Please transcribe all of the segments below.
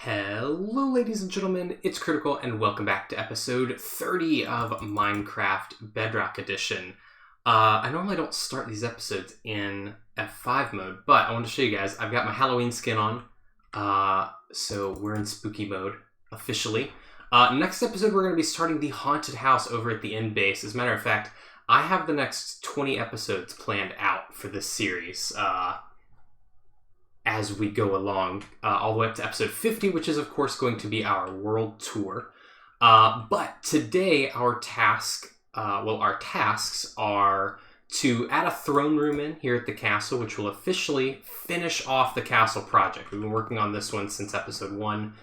Hello ladies and gentlemen, it's Critical and welcome back to episode 30 of Minecraft Bedrock Edition. I normally don't start these episodes in F5 mode, but I want to show you guys, I've got my Halloween skin on, so we're in spooky mode officially. Next episode we're going to be starting the haunted house over at the end base. As a matter of fact, I have the next 20 episodes planned out for this series, as we go along, all the way up to episode 50, which is of course going to be our world tour. But today our tasks are to add a throne room in here at the castle, which will officially finish off the castle project. We've been working on this one since episode 1,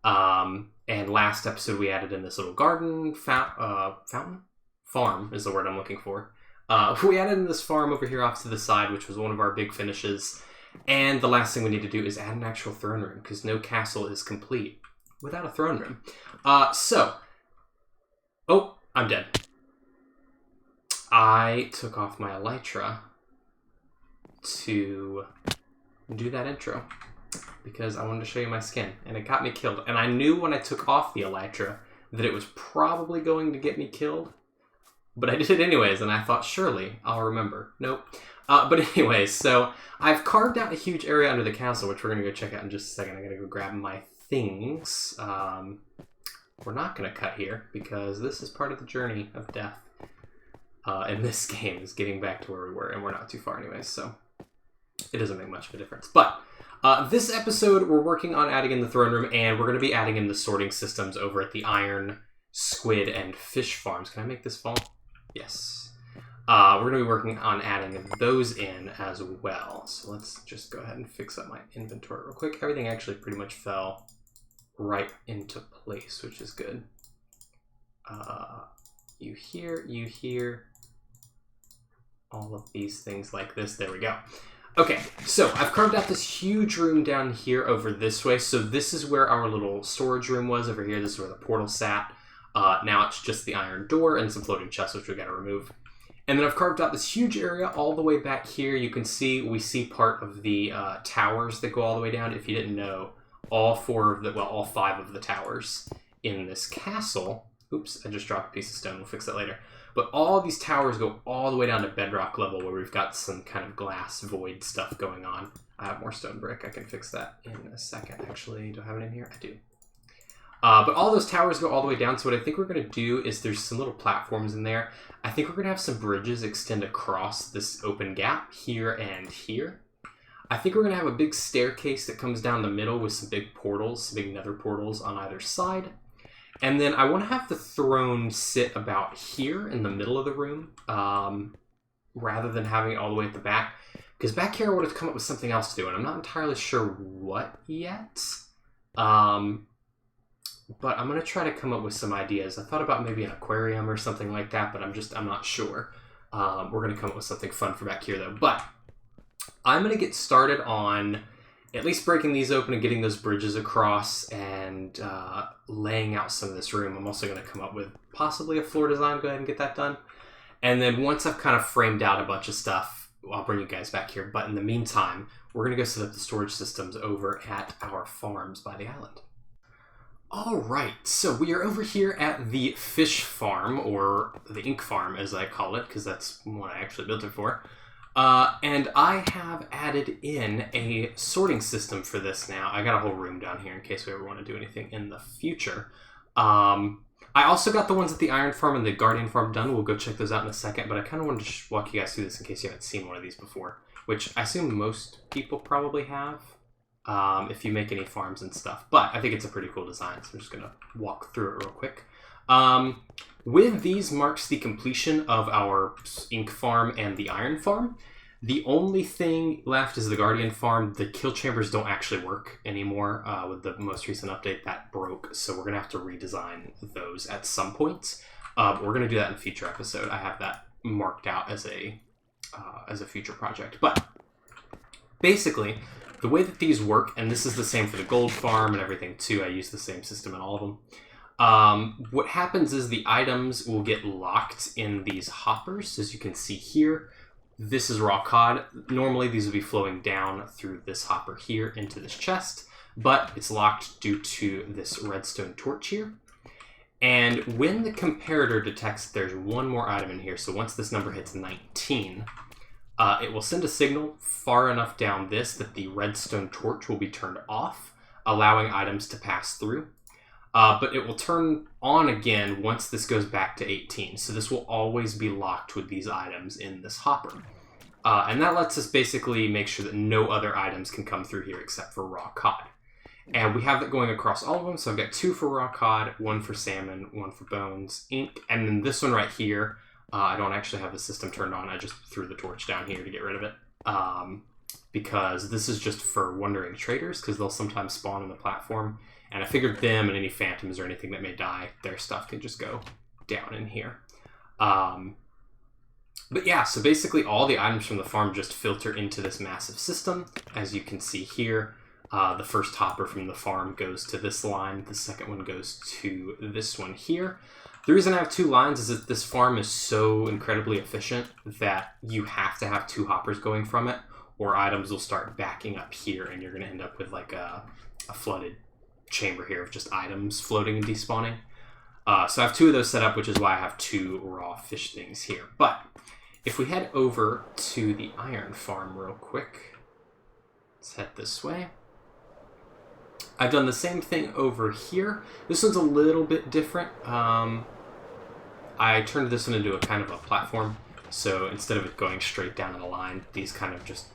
and last episode we added in this little garden, fountain? Farm is the word I'm looking for. We added in this farm over here off to the side, which was one of our big finishes. And the last thing we need to do is add an actual throne room, because no castle is complete without a throne room. Oh, I'm dead. I took off my elytra to do that intro, because I wanted to show you my skin, and it got me killed. And I knew when I took off the elytra that it was probably going to get me killed, but I did it anyways, and I thought, surely I'll remember. Nope. But anyways, so I've carved out a huge area under the castle, which we're going to go check out in just a second. I'm going to go grab my things. We're not going to cut here, because this is part of the journey of death in this game, is getting back to where we were, and we're not too far anyways, so it doesn't make much of a difference. But this episode, we're working on adding in the throne room, and we're going to be adding in the sorting systems over at the iron, squid, and fish farms. Can I make this fall? Yes. We're going to be working on adding those in as well. So let's just go ahead and fix up my inventory real quick. Everything actually pretty much fell right into place, which is good. You hear all of these things like this. There we go. Okay, so I've carved out this huge room down here over this way. So this is where our little storage room was over here. This is where the portal sat. Now it's just the iron door and some floating chests, which we got to remove. And then I've carved out this huge area all the way back here. You can see, we see part of the towers that go all the way down. If you didn't know, all 5 of the towers in this castle. Oops, I just dropped a piece of stone. We'll fix that later. But all these towers go all the way down to bedrock level, where we've got some kind of glass void stuff going on. I have more stone brick. I can fix that in a second. Actually, do I have it in here? I do. But all those towers go all the way down, so what I think we're going to do is there's some little platforms in there. I think we're going to have some bridges extend across this open gap here and here. I think we're going to have a big staircase that comes down the middle with some big portals, some big nether portals on either side. And then I want to have the throne sit about here in the middle of the room, rather than having it all the way at the back. Because back here I wanted to come up with something else to do, and I'm not entirely sure what yet. But I'm going to try to come up with some ideas. I thought about maybe an aquarium or something like that, but I'm not sure. We're going to come up with something fun for back here, though. But I'm going to get started on at least breaking these open and getting those bridges across and laying out some of this room. I'm also going to come up with possibly a floor design. Go ahead and get that done. And then once I've kind of framed out a bunch of stuff, I'll bring you guys back here. But in the meantime, we're going to go set up the storage systems over at our farms by the island. Alright, so we are over here at the fish farm, or the ink farm as I call it, because that's what I actually built it for. And I have added in a sorting system for this now. I got a whole room down here in case we ever want to do anything in the future. I also got the ones at the iron farm and the guardian farm done. We'll go check those out in a second, but I kind of wanted to walk you guys through this in case you haven't seen one of these before, which I assume most people probably have. If you make any farms and stuff. But I think it's a pretty cool design, so I'm just going to walk through it real quick. With these marks the completion of our ink farm and the iron farm. The only thing left is the guardian farm. The kill chambers don't actually work anymore. With the most recent update, that broke, so we're going to have to redesign those at some point. We're going to do that in a future episode. I have that marked out as a future project. But basically, the way that these work, and this is the same for the gold farm and everything too, I use the same system in all of them. What happens is the items will get locked in these hoppers, as you can see here. This is raw cod. Normally these would be flowing down through this hopper here into this chest. but it's locked due to this redstone torch here. And when the comparator detects that there's one more item in here, so once this number hits 19, it will send a signal far enough down this that the redstone torch will be turned off, allowing items to pass through. But it will turn on again once this goes back to 18. So this will always be locked with these items in this hopper. And that lets us basically make sure that no other items can come through here except for raw cod. And we have that going across all of them. So I've got 2 for raw cod, 1 for salmon, 1 for bones, ink, and then this one right here, I don't actually have the system turned on. I just threw the torch down here to get rid of it. Because this is just for wandering traders, because they'll sometimes spawn on the platform. And I figured them and any phantoms or anything that may die, their stuff can just go down in here. But yeah, so basically all the items from the farm just filter into this massive system. As you can see here, the first hopper from the farm goes to this line. The second one goes to this one here. The reason I have 2 lines is that this farm is so incredibly efficient that you have to have 2 hoppers going from it, or items will start backing up here and you're going to end up with like a flooded chamber here of just items floating and despawning. So I have 2 of those set up, which is why I have 2 raw fish things here. But if we head over to the iron farm real quick, let's head this way. I've done the same thing over here. This one's a little bit different. I turned this one into a kind of a platform. So instead of it going straight down in a line, these kind of just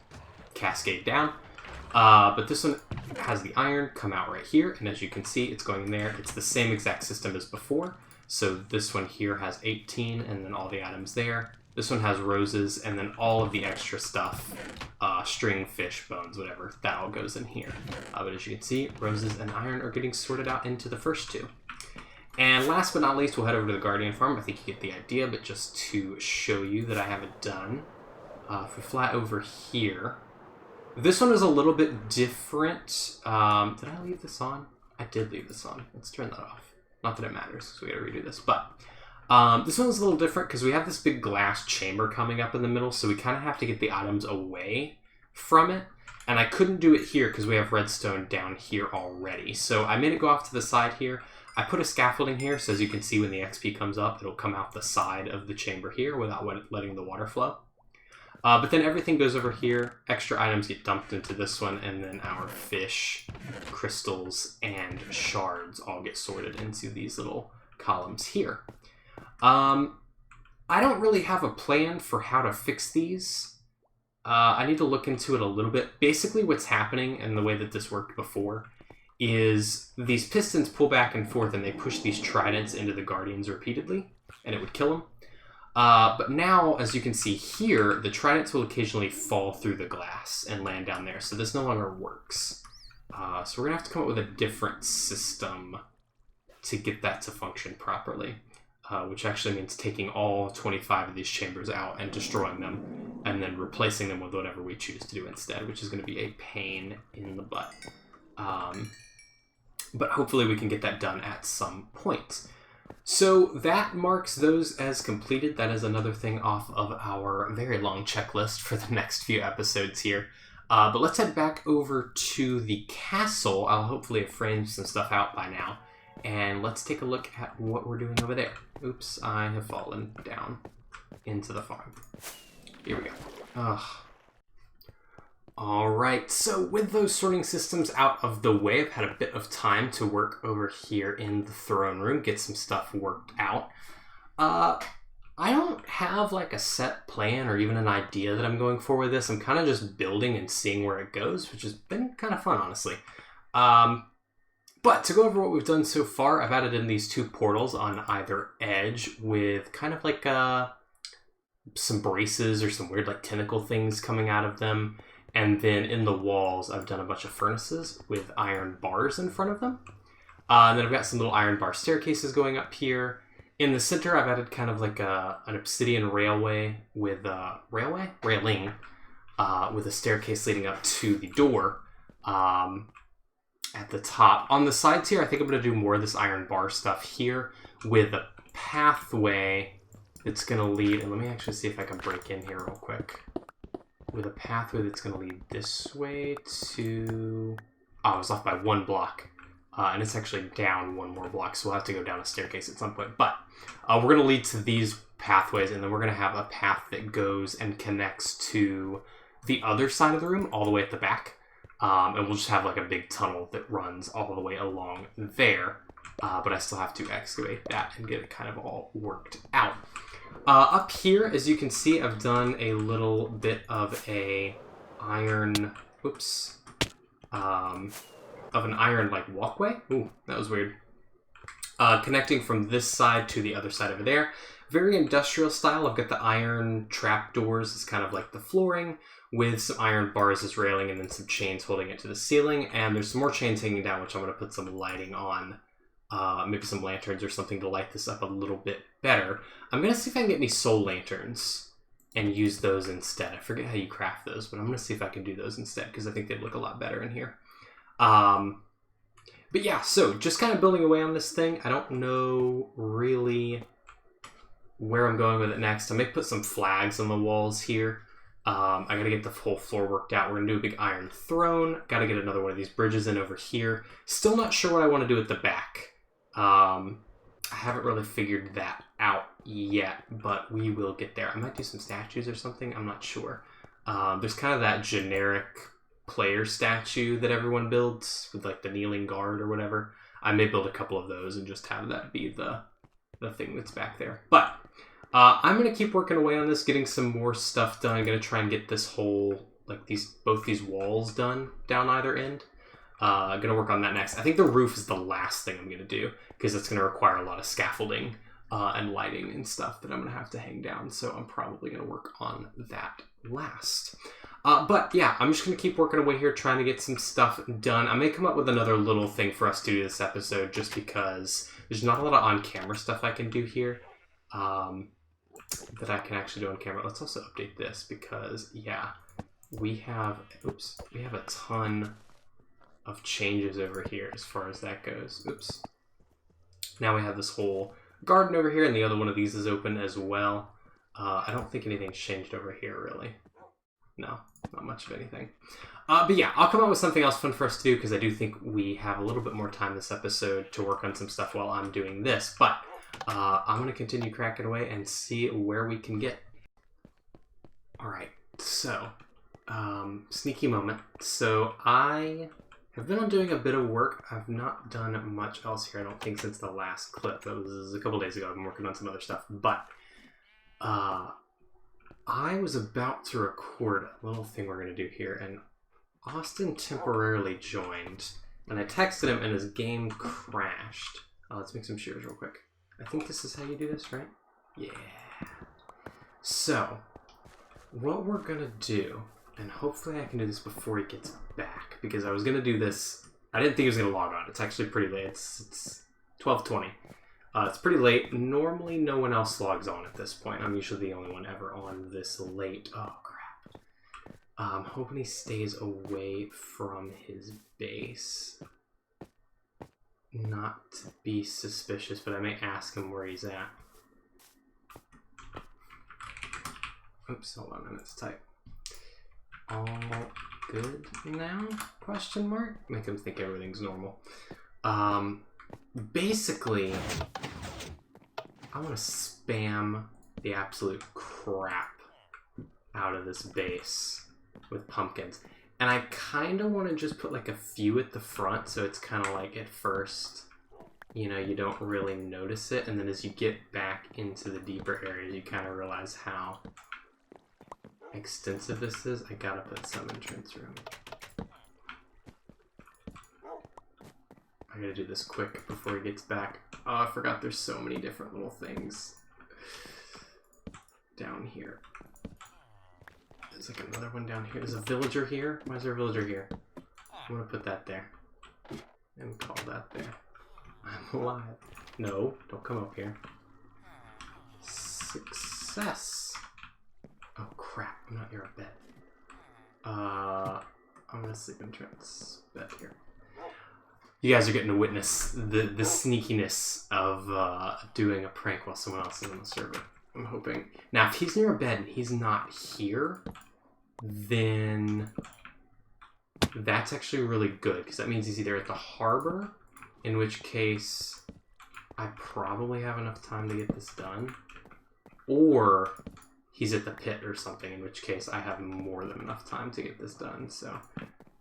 cascade down. But this one has the iron come out right here, and as you can see, it's going in there. It's the same exact system as before. So this one here has 18, and then all the items there. This one has roses, and then all of the extra stuff, string, fish, bones, whatever, that all goes in here. But as you can see, roses and iron are getting sorted out into the first 2. And last but not least, we'll head over to the Guardian Farm. I think you get the idea, but just to show you that I have it done, if we fly over here, this one is a little bit different. Did I leave this on? I did leave this on. Let's turn that off. Not that it matters, because we gotta redo this. But this one's a little different because we have this big glass chamber coming up in the middle, so we kind of have to get the items away from it. And I couldn't do it here because we have redstone down here already. So I made it go off to the side here. I put a scaffolding here, so as you can see when the XP comes up, it'll come out the side of the chamber here without letting the water flow. But then everything goes over here, extra items get dumped into this one, and then our fish, crystals, and shards all get sorted into these little columns here. I don't really have a plan for how to fix these. I need to look into it a little bit. Basically what's happening, and the way that this worked before, is these pistons pull back and forth and they push these tridents into the guardians repeatedly, and it would kill them. But now, as you can see here, the tridents will occasionally fall through the glass and land down there, so this no longer works. So we're going to have to come up with a different system to get that to function properly, which actually means taking all 25 of these chambers out and destroying them, and then replacing them with whatever we choose to do instead, which is going to be a pain in the butt. But hopefully we can get that done at some point. So that marks those as completed. That is another thing off of our very long checklist for the next few episodes here. But let's head back over to the castle. I'll hopefully have framed some stuff out by now. And let's take a look at what we're doing over there. Oops, I have fallen down into the farm. Here we go. Ugh. All right, so with those sorting systems out of the way, I've had a bit of time to work over here in the throne room, get some stuff worked out. I don't have like a set plan or even an idea that I'm going for with this. I'm kind of just building and seeing where it goes, which has been kind of fun, honestly. But to go over what we've done so far, I've added in these 2 portals on either edge with kind of like some braces or some weird like tentacle things coming out of them. And then in the walls, I've done a bunch of furnaces with iron bars in front of them. And then I've got some little iron bar staircases going up here. In the center, I've added kind of like an obsidian railway with railing with a staircase leading up to the door at the top. On the sides here, I think I'm going to do more of this iron bar stuff here with a pathway that's going to lead. And let me actually see if I can break in here real quick. With a pathway that's going to lead this way to Oh, I was off by 1 block. And it's actually down 1 more block, so we'll have to go down a staircase at some point. But we're going to lead to these pathways, and then we're going to have a path that goes and connects to the other side of the room, all the way at the back. And we'll just have like a big tunnel that runs all the way along there. But I still have to excavate that and get it kind of all worked out. Up here, as you can see, I've done a little bit of a iron... Oops. Of an iron, like, walkway. Ooh, that was weird. Connecting from this side to the other side over there. Very industrial style. I've got the iron trapdoors as kind of like the flooring, with some iron bars as railing, and then some chains holding it to the ceiling. And there's some more chains hanging down, which I'm going to put some lighting on. Maybe some lanterns or something to light this up a little bit better. I'm going to see if I can get any soul lanterns and use those instead. I forget how you craft those, but I'm going to see if I can do those instead, because I think they'd look a lot better in here. But yeah, so just kind of building away on this thing. I don't know really where I'm going with it next. I may put some flags on the walls here. I gotta get the whole floor worked out. We're gonna do a big iron throne. Gotta get another one of these bridges in over here. Still not sure what I want to do at the back. I haven't really figured that out yet, but we will get there. I might do some statues or something. I'm not sure. There's kind of that generic player statue that everyone builds with like the kneeling guard or whatever. I may build a couple of those and just have that be the thing that's back there. But I'm gonna keep working away on this, getting some more stuff done. I'm gonna try and get this whole, like, both these walls done down either end. I'm gonna work on that next. I think the roof is the last thing I'm gonna do, because it's gonna require a lot of scaffolding and lighting and stuff that I'm gonna have to hang down. So I'm probably gonna work on that last. But yeah, I'm just going to keep working away here, trying to get some stuff done. I may come up with another little thing for us to do this episode, just because there's not a lot of on-camera stuff I can do here that I can actually do on camera. Let's also update this, because yeah, we have a ton of changes over here as far as that goes. Oops. Now we have this whole garden over here, and the other one of these is open as well. I don't think anything's changed over here, really. No, not much of anything. But yeah, I'll come up with something else fun for us to do, because I do think we have a little bit more time this episode to work on some stuff while I'm doing this. But I'm going to continue cracking away and see where we can get. Alright, so, sneaky moment. So I have been on doing a bit of work. I've not done much else here, I don't think, since the last clip. That was a couple days ago. I've been working on some other stuff. But I was about to record a little thing we're going to do here, and Austin temporarily joined, and I texted him and his game crashed. Let's make some shears real quick. I think this is how you do this, right? Yeah. So, what we're going to do, and hopefully I can do this before he gets back, because I was going to do this, I didn't think he was going to log on. It's actually pretty late. It's 12:20. It's pretty late. Normally, no one else logs on at this point. I'm usually the only one ever on this late. Oh, crap. I'm hoping he stays away from his base. Not to be suspicious, but I may ask him where he's at. Oops, hold on a minute to type. All good now? Question mark? Make him think everything's normal. Basically, I want to spam the absolute crap out of this base with pumpkins. And I kind of want to just put like a few at the front, so it's kind of like at first, you know, you don't really notice it. And then as you get back into the deeper areas, you kind of realize how extensive this is. I gotta put some entrance room. I gotta do this quick before he gets back. Oh, I forgot there's so many different little things down here. There's like another one down here. There's a villager here. Why is there a villager here? I'm gonna put that there. And call that there. I'm alive. No, don't come up here. Success. Oh crap, I'm not near a bed. I'm gonna sleep in Trent's bed here. You guys are getting to witness the sneakiness of doing a prank while someone else is on the server. I'm hoping. Now, if he's near a bed and he's not here, then that's actually really good because that means he's either at the harbor, in which case I probably have enough time to get this done, or he's at the pit or something, in which case I have more than enough time to get this done. So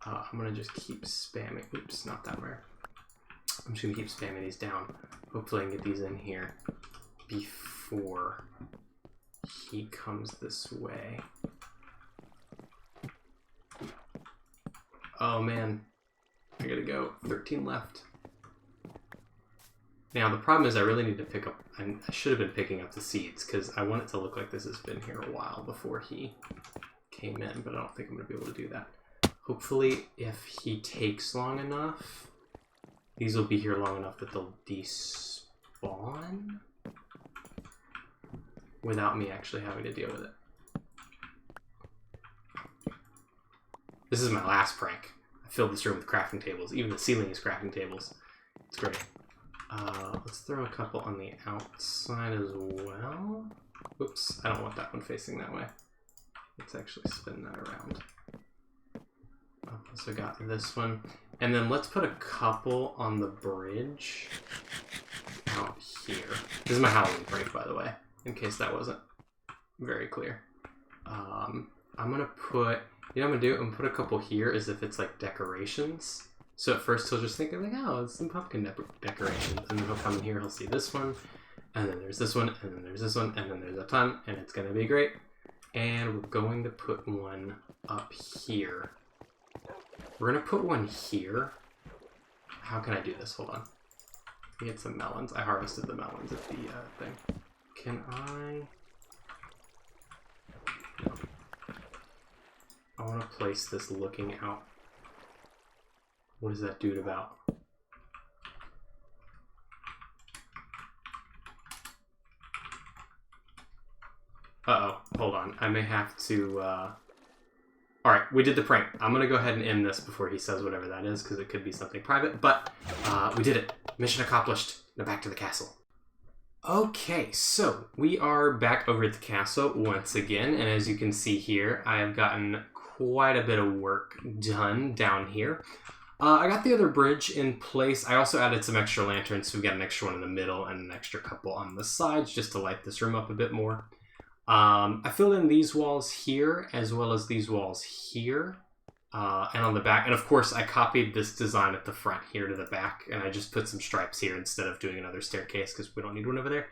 I'm going to just keep spamming. Oops, not that rare. I'm just going to keep spamming these down. Hopefully I can get these in here before he comes this way. Oh man, I gotta go. 13 left. Now the problem is I really need to pick up, I should have been picking up the seeds because I want it to look like this has been here a while before he came in, but I don't think I'm gonna be able to do that. Hopefully if he takes long enough, these will be here long enough that they'll despawn without me actually having to deal with it. This is my last prank. I filled this room with crafting tables. Even the ceiling is crafting tables. It's great. Let's throw a couple on the outside as well. Oops, I don't want that one facing that way. Let's actually spin that around. Also got this one. And then let's put a couple on the bridge out here. This is my Halloween prank, by the way, in case that wasn't very clear. I'm going to put... You know what I'm going to do? I'm going to put a couple here as if it's like decorations. So at first he'll just think like, oh, it's some pumpkin decorations. And then he'll come in here, he'll see this one. And then there's this one, and then there's this one, and then there's a ton. And it's going to be great. And we're going to put one up here. We're going to put one here. How can I do this? Hold on. Let me get some melons. I harvested the melons at the thing. Can I... No. I want to place this looking out. What is that dude about? Uh-oh, hold on. I may have to, Alright, we did the prank. I'm going to go ahead and end this before he says whatever that is, because it could be something private, but we did it. Mission accomplished. Now back to the castle. Okay, so we are back over at the castle once again, and as you can see here, I have gotten quite a bit of work done down here. I got the other bridge in place. I also added some extra lanterns, so we've got an extra one in the middle and an extra couple on the sides just to light this room up a bit more. I filled in these walls here as well as these walls here and on the back. And of course, I copied this design at the front here to the back, and I just put some stripes here instead of doing another staircase because we don't need one over there.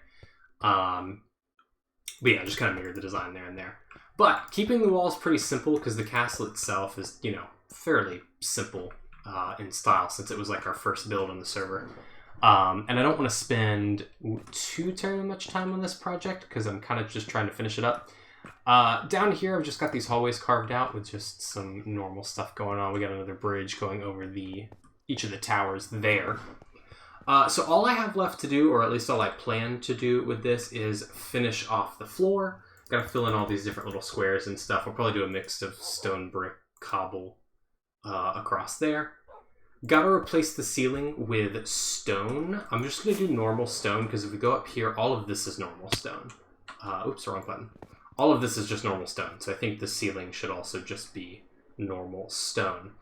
But yeah, just kind of mirrored the design there and there. But keeping the walls pretty simple because the castle itself is, you know, fairly simple in style since it was like our first build on the server. And I don't want to spend too terribly much time on this project because I'm kind of just trying to finish it up. Down here, I've just got these hallways carved out with just some normal stuff going on. We got another bridge going over each of the towers there. So all I have left to do, or at least all I plan to do with this, is finish off the floor. Got to fill in all these different little squares and stuff. I'll probably do a mix of stone, brick, cobble across there. Got to replace the ceiling with stone. I'm just going to do normal stone because if we go up here, all of this is normal stone. Oops, wrong button. All of this is just normal stone. So I think the ceiling should also just be normal stone.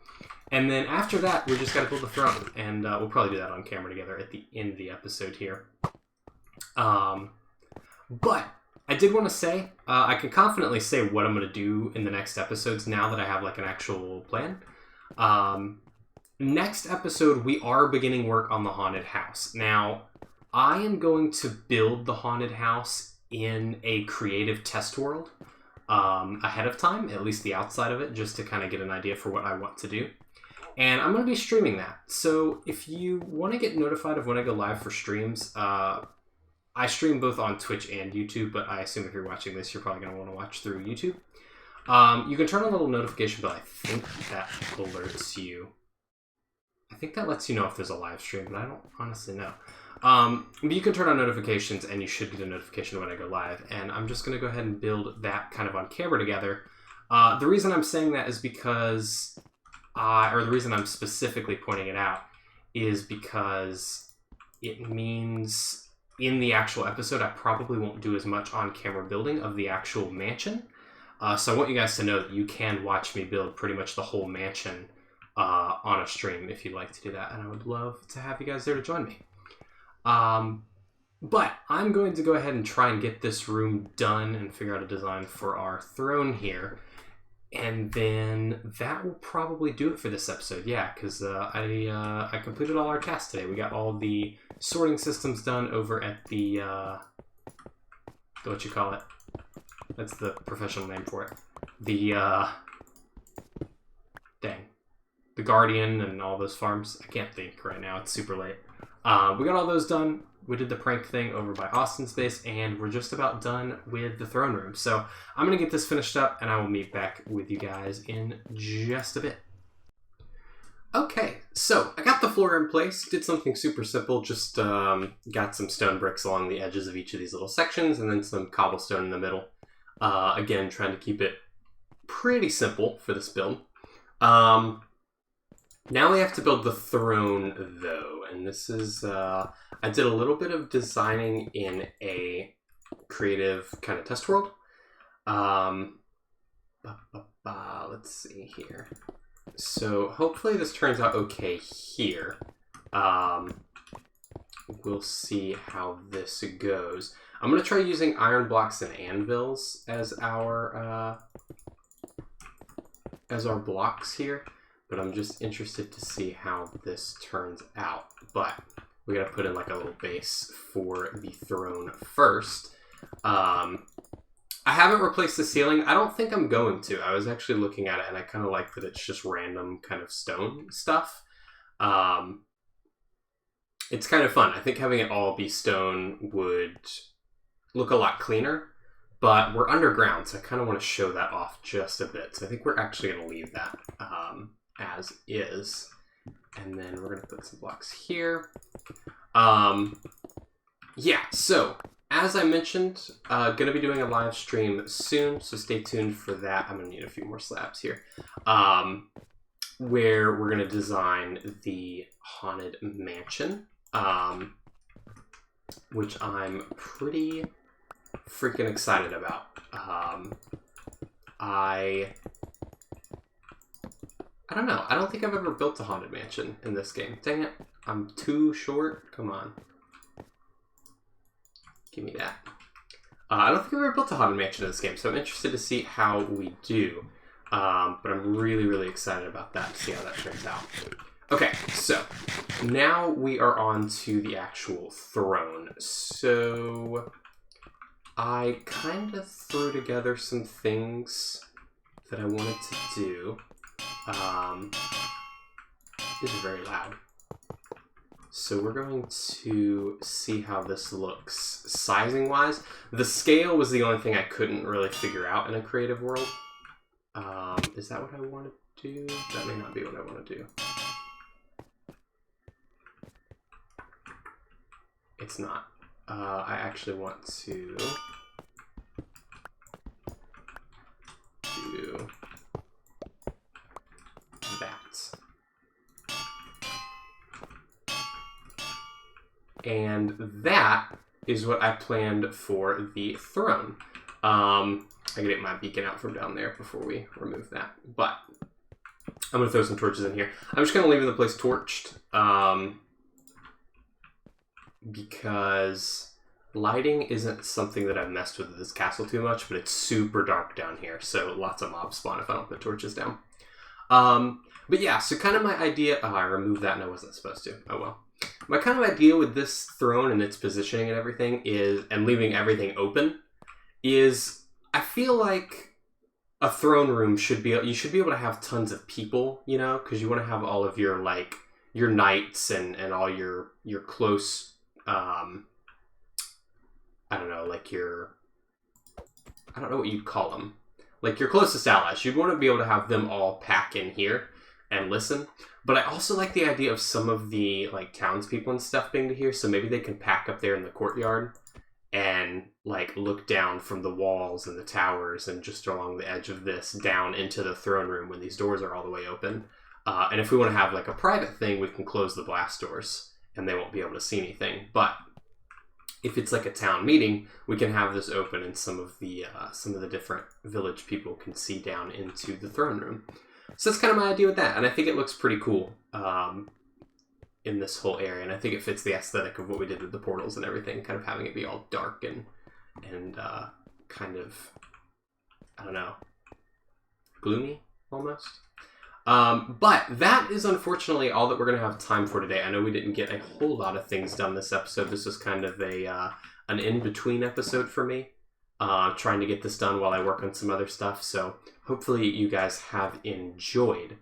And then after that, we just got to build the throne. And we'll probably do that on camera together at the end of the episode here. But I did want to say, I can confidently say what I'm going to do in the next episodes now that I have like an actual plan. Next episode, we are beginning work on the haunted house. Now, I am going to build the haunted house in a creative test world ahead of time, at least the outside of it, just to kind of get an idea for what I want to do. And I'm going to be streaming that. So if you want to get notified of when I go live for streams, I stream both on Twitch and YouTube, but I assume if you're watching this, you're probably going to want to watch through YouTube. You can turn on a little notification bell. I think that alerts you. I think that lets you know if there's a live stream, but I don't honestly know. But you can turn on notifications, and you should get a notification when I go live. And I'm just going to go ahead and build that kind of on camera together. The reason I'm saying that is because, or the reason I'm specifically pointing it out, is because it means in the actual episode, I probably won't do as much on-camera building of the actual mansion. So I want you guys to know that you can watch me build pretty much the whole mansion on a stream if you'd like to do that, and I would love to have you guys there to join me. But I'm going to go ahead and try and get this room done and figure out a design for our throne here. And then that will probably do it for this episode. Yeah, because I completed all our tasks today. We got all the sorting systems done over at the, what you call it? That's the professional name for it. The, the Guardian and all those farms. I can't think right now. It's super late. We got all those done. We did the prank thing over by Austin's base, and we're just about done with the throne room. So I'm going to get this finished up, and I will meet back with you guys in just a bit. Okay, so I got the floor in place. Did something super simple. Just got some stone bricks along the edges of each of these little sections, and then some cobblestone in the middle. Again, trying to keep it pretty simple for this build. Now we have to build the throne, though, and this is, I did a little bit of designing in a creative kind of test world. Let's see here. So hopefully this turns out okay here. We'll see how this goes. I'm going to try using iron blocks and anvils as our blocks here. But I'm just interested to see how this turns out. But we gotta put in like a little base for the throne first. I haven't replaced the ceiling. I don't think I'm going to. I was actually looking at it and I kind of like that it's just random kind of stone stuff. It's kind of fun. I think having it all be stone would look a lot cleaner. But we're underground, so I kind of want to show that off just a bit. So I think we're actually going to leave that as is. And then we're going to put some blocks here. Yeah, so as I mentioned, going to be doing a live stream soon, so stay tuned for that. I'm going to need a few more slabs here. Where we're going to design the haunted mansion, which I'm pretty freaking excited about. I don't know. I don't think I've ever built a haunted mansion in this game. Dang it. I'm too short. Come on. Give me that. I don't think I've ever built a haunted mansion in this game, so I'm interested to see how we do. But I'm really, really excited about that, to see how that turns out. Okay, so now we are on to the actual throne. So I kind of threw together some things that I wanted to do. These are very loud. So we're going to see how this looks sizing-wise. The scale was the only thing I couldn't really figure out in a creative world. Is that what I want to do? That may not be what I want to do. It's not. I actually want to do that. And that is what I planned for the throne. I gotta get my beacon out from down there before we remove that. But I'm gonna throw some torches in here. I'm just gonna leave the place torched. Because lighting isn't something that I've messed with this castle too much, but it's super dark down here, so lots of mobs spawn if I don't put torches down. But yeah, so kind of my idea... Oh, I removed that and I wasn't supposed to. Oh well. My kind of idea with this throne and its positioning and everything is, and leaving everything open, is I feel like a throne room should be... You should be able to have tons of people, you know, because you want to have all of your, like, your knights and all your close... I don't know, like your... I don't know what you'd call them. Like your closest allies. You'd want to be able to have them all pack in here and listen. But I also like the idea of some of the like townspeople and stuff being here, so maybe they can pack up there in the courtyard and like look down from the walls and the towers and just along the edge of this down into the throne room when these doors are all the way open. And if we want to have like a private thing, we can close the blast doors and they won't be able to see anything. But if it's like a town meeting, we can have this open and some of the different village people can see down into the throne room. So that's kind of my idea with that, and I think it looks pretty cool in this whole area, and I think it fits the aesthetic of what we did with the portals and everything, kind of having it be all dark and kind of, I don't know, gloomy almost. But that is unfortunately all that we're going to have time for today. I know we didn't get a whole lot of things done this episode. This was kind of an in-between episode for me, trying to get this done while I work on some other stuff. So hopefully you guys have enjoyed.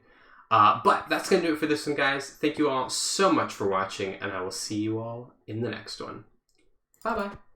But that's going to do it for this one, guys. Thank you all so much for watching, and I will see you all in the next one. Bye-bye.